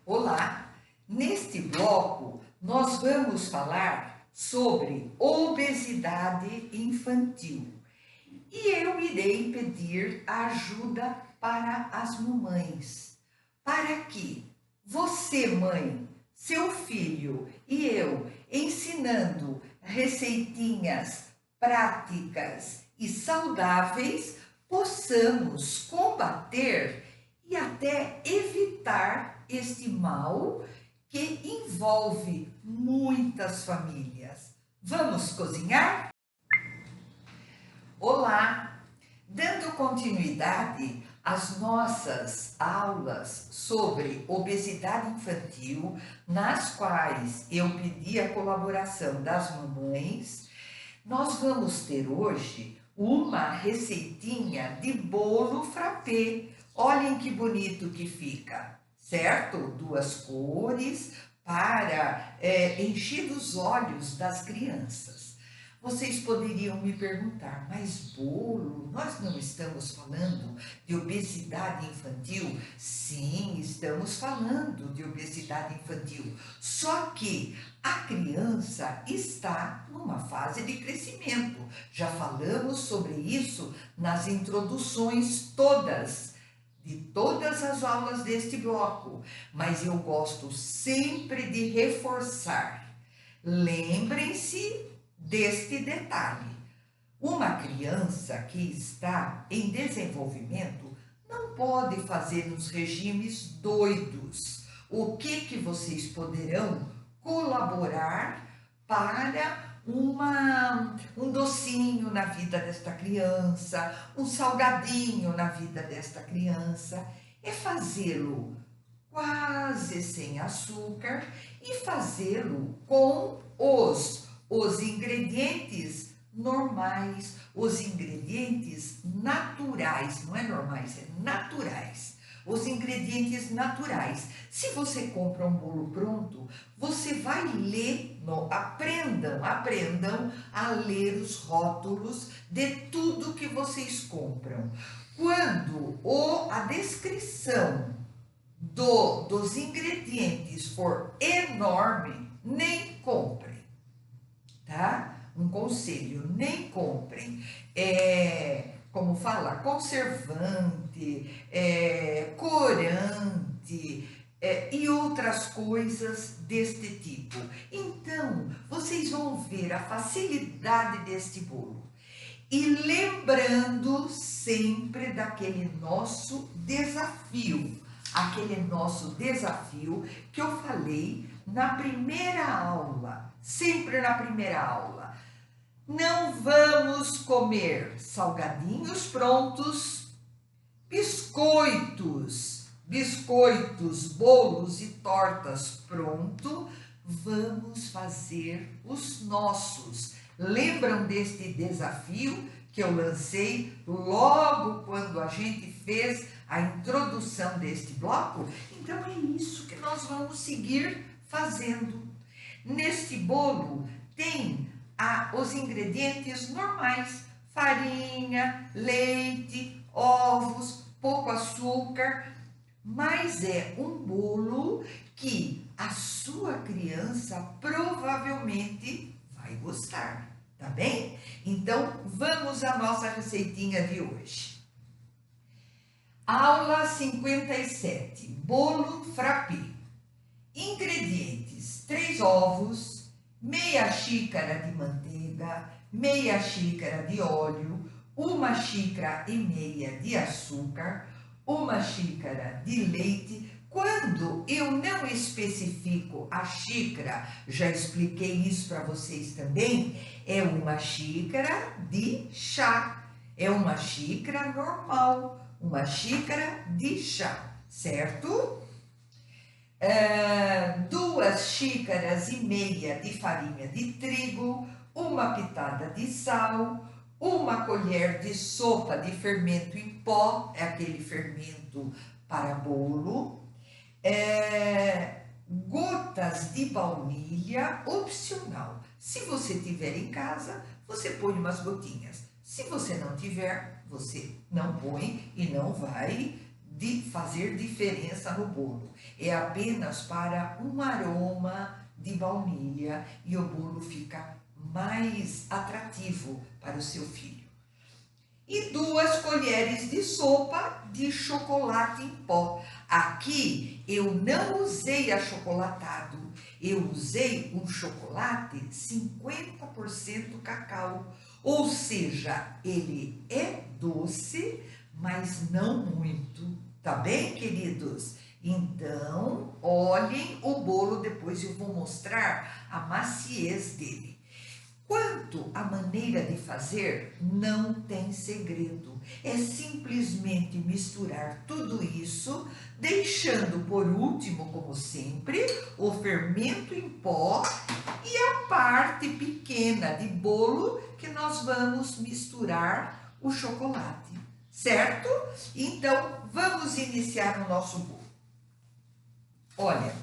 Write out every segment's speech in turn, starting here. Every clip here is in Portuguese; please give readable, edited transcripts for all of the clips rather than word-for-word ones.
Olá! Neste bloco, nós vamos falar sobre obesidade infantil e eu irei pedir ajuda para as mamães, para que você, mãe, seu filho e eu, ensinando receitinhas práticas e saudáveis, possamos combater e até evitar este mal que envolve muitas famílias. Vamos cozinhar? Olá! Dando continuidade às nossas aulas sobre obesidade infantil, nas quais eu pedi a colaboração das mamães, nós vamos ter hoje uma receitinha de bolo frappé. Olhem que bonito que fica, certo? Duas cores para encher os olhos das crianças. Vocês poderiam me perguntar, mas bolo? Nós não estamos falando de obesidade infantil? Sim, estamos falando de obesidade infantil. Só que a criança está numa fase de crescimento. Já falamos sobre isso nas introduções de todas as aulas deste bloco, mas eu gosto sempre de reforçar. Lembrem-se deste detalhe: uma criança que está em desenvolvimento não pode fazer uns regimes doidos. O que vocês poderão colaborar para um docinho na vida desta criança, um salgadinho na vida desta criança? É fazê-lo quase sem açúcar e fazê-lo com os ingredientes normais, os ingredientes naturais, não é normais, é naturais. Os ingredientes naturais. Se você compra um bolo pronto, você vai ler, aprendam a ler os rótulos de tudo que vocês compram. Quando a descrição dos ingredientes for enorme, nem comprem, tá? Um conselho, nem comprem. Como fala, conservante, corante e outras coisas deste tipo. Então, vocês vão ver a facilidade deste bolo. E lembrando sempre daquele nosso desafio que eu falei na primeira aula, sempre na primeira aula. Não vamos comer salgadinhos prontos, biscoitos, bolos e tortas pronto. Vamos fazer os nossos. Lembram deste desafio que eu lancei logo quando a gente fez a introdução deste bloco? Então é isso que nós vamos seguir fazendo. Neste bolo tem os ingredientes normais: farinha, leite, ovos, pouco açúcar, mas é um bolo que a sua criança provavelmente vai gostar, tá bem? Então vamos à nossa receitinha de hoje. Aula 57, bolo frappé. Ingredientes: 3 ovos, meia xícara de manteiga, meia xícara de óleo, 1,5 xícara de açúcar, 1 xícara de leite. Quando eu não especifico a xícara, já expliquei isso para vocês também, é 1 xícara de chá, é 1 xícara normal, 1 xícara de chá, certo? 2,5 xícaras de farinha de trigo, 1 pitada de sal, 1 colher de sopa de fermento em pó, é aquele fermento para bolo, gotas de baunilha, opcional. Se você tiver em casa, você põe umas gotinhas. Se você não tiver, você não põe e não vai de fazer diferença no bolo. É apenas para um aroma de baunilha e o bolo fica mais atrativo para o seu filho. E 2 colheres de sopa de chocolate em pó. Aqui eu não usei achocolatado, eu usei um chocolate 50% cacau, ou seja, ele é doce, mas não muito, tá bem, queridos? Então, olhem o bolo, depois eu vou mostrar a maciez dele. Quanto à maneira de fazer, não tem segredo. É simplesmente misturar tudo isso, deixando por último, como sempre, o fermento em pó e a parte pequena de bolo que nós vamos misturar o chocolate, certo? Então, vamos iniciar o nosso bolo. Olha,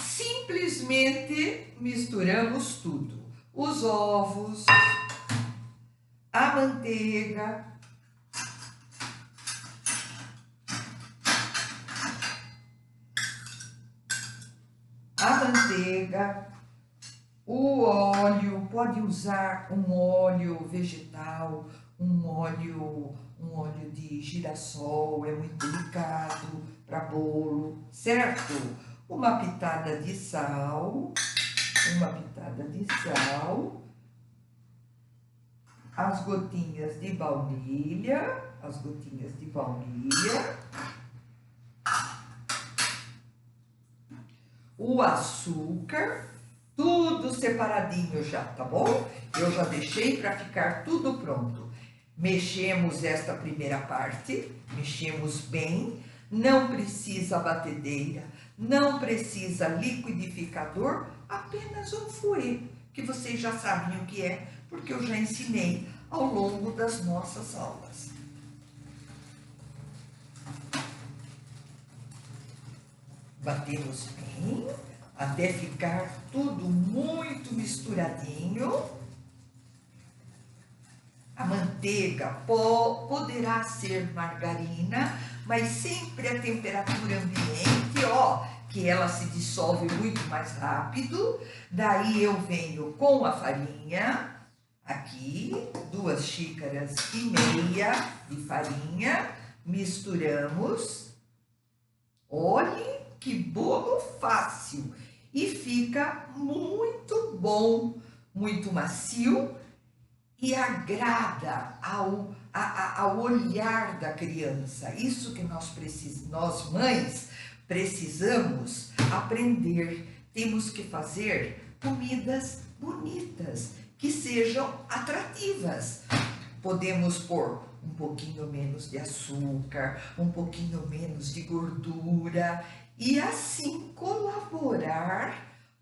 simplesmente misturamos tudo. Os ovos, a manteiga, o óleo, pode usar um óleo vegetal, um óleo de girassol, é muito delicado para bolo, certo? Uma pitada de sal, as gotinhas de baunilha, o açúcar, tudo separadinho já, tá bom? Eu já deixei para ficar tudo pronto. Mexemos esta primeira parte, mexemos bem, não precisa batedeira, não precisa liquidificador, apenas um fouet, que vocês já sabem o que é, porque eu já ensinei ao longo das nossas aulas. Batemos bem, até ficar tudo muito misturadinho. A manteiga poderá ser margarina, mas sempre a temperatura ambiente, ó, que ela se dissolve muito mais rápido. Daí eu venho com a farinha, aqui, 2,5 xícaras de farinha, misturamos. Olhem que bolo fácil e fica muito bom, muito macio e agrada ao olhar da criança. Isso que nós mães precisamos aprender. Temos que fazer comidas bonitas, que sejam atrativas. Podemos pôr um pouquinho menos de açúcar, um pouquinho menos de gordura e assim colaborar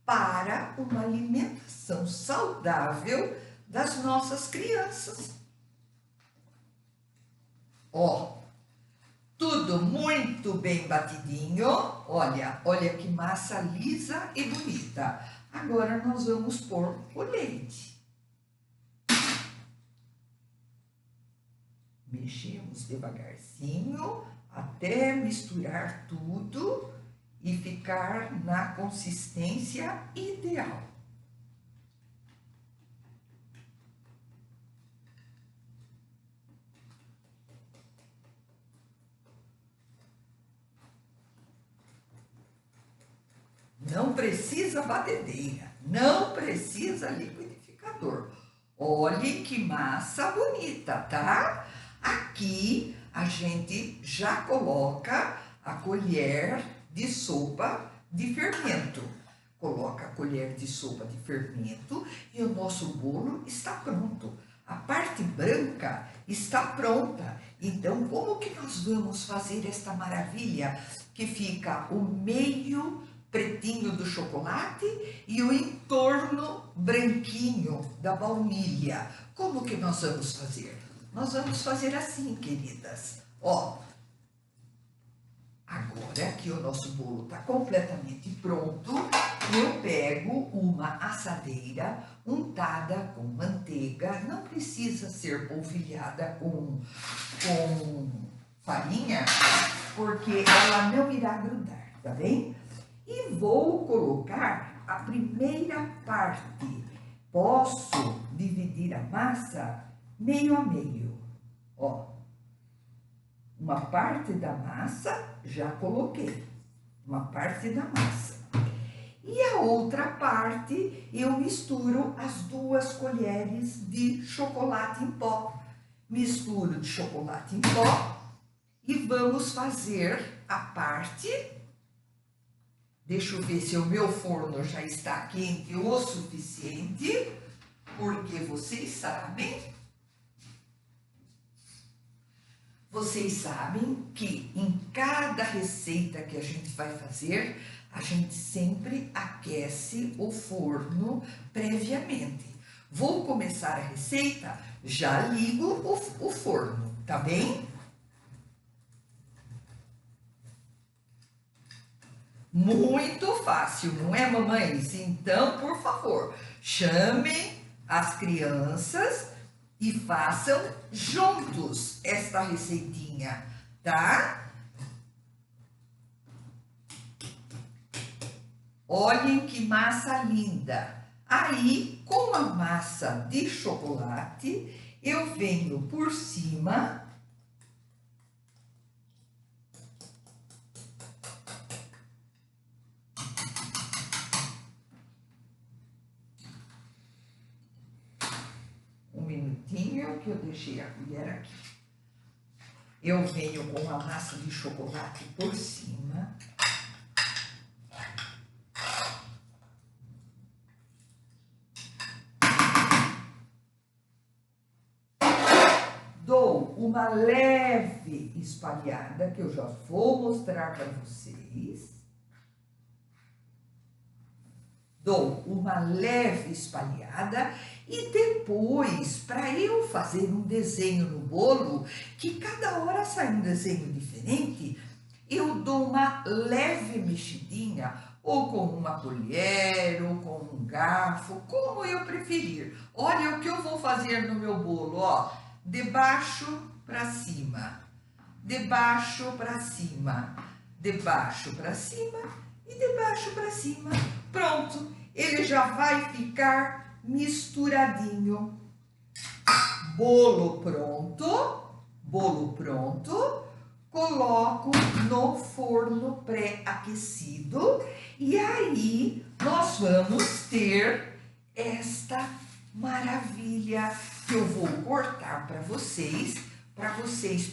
para uma alimentação saudável das nossas crianças. Ó, tudo muito bem batidinho. Olha que massa lisa e bonita. Agora nós vamos pôr o leite. Mexemos devagarzinho até misturar tudo e ficar na consistência ideal. Não precisa batedeira, não precisa liquidificador. Olhe que massa bonita, tá? Aqui a gente já coloca a colher de sopa de fermento. Coloca a colher de sopa de fermento e o nosso bolo está pronto. A parte branca está pronta. Então, como que nós vamos fazer esta maravilha que fica o meio pretinho do chocolate e o entorno branquinho da baunilha? Como que nós vamos fazer? Nós vamos fazer assim, queridas. Ó, agora que o nosso bolo está completamente pronto, eu pego uma assadeira untada com manteiga, não precisa ser polvilhada com farinha, porque ela não irá grudar, tá bem? E vou colocar a primeira parte. Posso dividir a massa meio a meio, ó. Uma parte da massa já coloquei, uma parte da massa. E a outra parte eu misturo as 2 colheres de chocolate em pó. Misturo de chocolate em pó e vamos fazer a parte. Deixa eu ver se o meu forno já está quente o suficiente, porque vocês sabem que em cada receita que a gente vai fazer, a gente sempre aquece o forno previamente. Vou começar a receita, já ligo o forno, tá bem? Muito fácil, não é, mamães? Então, por favor, chamem as crianças e façam juntos esta receitinha, tá? Olhem que massa linda! Aí, com a massa de chocolate, eu venho por cima. Um minutinho que eu deixei a colher aqui. Eu venho com a massa de chocolate por cima. Dou uma leve espalhada, que eu já vou mostrar para vocês. Dou uma leve espalhada e depois, para eu fazer um desenho no bolo, que cada hora sai um desenho diferente, eu dou uma leve mexidinha, ou com uma colher, ou com um garfo, como eu preferir. Olha o que eu vou fazer no meu bolo, ó. De baixo para cima, de baixo para cima, de baixo para cima e de baixo para cima. Pronto, ele já vai ficar misturadinho. Bolo pronto, coloco no forno pré-aquecido e aí nós vamos ter esta maravilha que eu vou cortar para vocês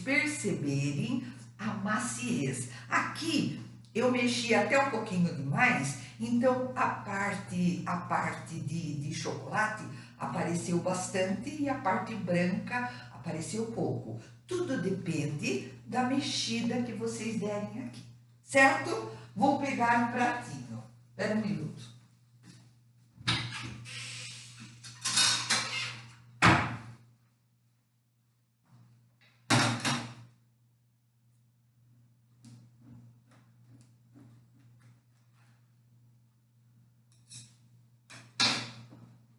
perceberem a maciez. Aqui eu mexi até um pouquinho demais, então a parte de chocolate apareceu bastante e a parte branca apareceu pouco. Tudo depende da mexida que vocês derem aqui, certo? Vou pegar um pratinho. Espera um minuto.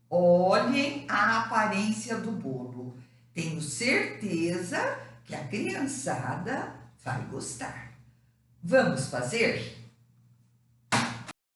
Olhem a aparência do bolo. Tenho certeza que a criançada vai gostar. Vamos fazer?